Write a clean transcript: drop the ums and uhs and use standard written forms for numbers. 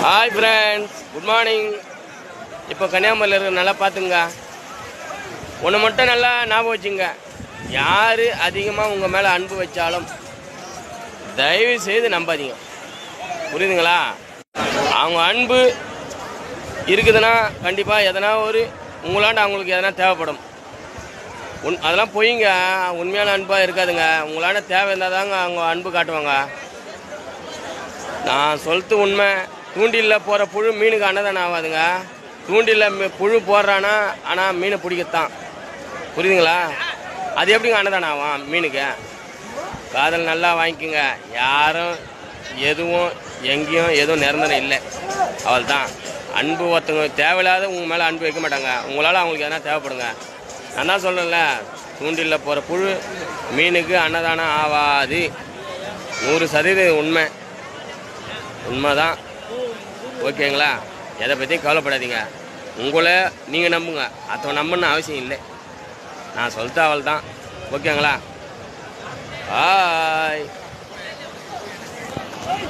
Hi friends, good morning. இப்போ கன்னியாகுமரியில் இருக்கிற நல்லா பார்த்துங்க. ஒன்று மட்டும் நல்லா ஞாபகம் வச்சுங்க. யார் அதிகமாக உங்கள் மேலே அன்பு வச்சாலும் தயவு செய்து நம்பாதீங்க. புரியுதுங்களா? அவங்க அன்பு இருக்குதுன்னா கண்டிப்பாக எதனா ஒரு உங்களாண்ட அவங்களுக்கு எதனா தேவைப்படும். அதெல்லாம் பொய்ங்க. உண்மையான அன்பாக இருக்காதுங்க. உங்களாண்ட தேவை இருந்தால் தாங்க அவங்க அன்பு காட்டுவாங்க. நான் சொல்லிட்டு உண்மை. தூண்டிலில் போகிற புழு மீனுக்கு அன்னதானம் ஆகாதுங்க. தூண்டிலில் புழு போடுறானா ஆனால் மீனை பிடிக்கத்தான். புரியுதுங்களா? அது எப்படிங்க அன்னதானம் ஆகும் மீனுக்கு? காதல் நல்லா வாங்கிக்கோங்க. யாரும் எதுவும் எங்கேயும் எதுவும் நிரந்தரம் இல்லை. அவள் தான் அன்பு. ஒருத்தவங்க தேவையில்லாத உங்கள் மேலே அன்பு வைக்க மாட்டாங்க. உங்களால் அவங்களுக்கு எதனா தேவைப்படுங்க. நான் தான் சொல்கிறேன்ல, தூண்டிலில் போகிற புழு மீனுக்கு அன்னதானம் ஆகாது. 100% உண்மை. உண்மைதான். ஓகேங்களா? எதை பற்றியும் கவலைப்படாதீங்க. உங்களை நீங்கள் நம்புங்க. அதை நம்பணுன்னு அவசியம் இல்லை. நான் சொல்லிட்டு அவள் தான். ஓகேங்களா?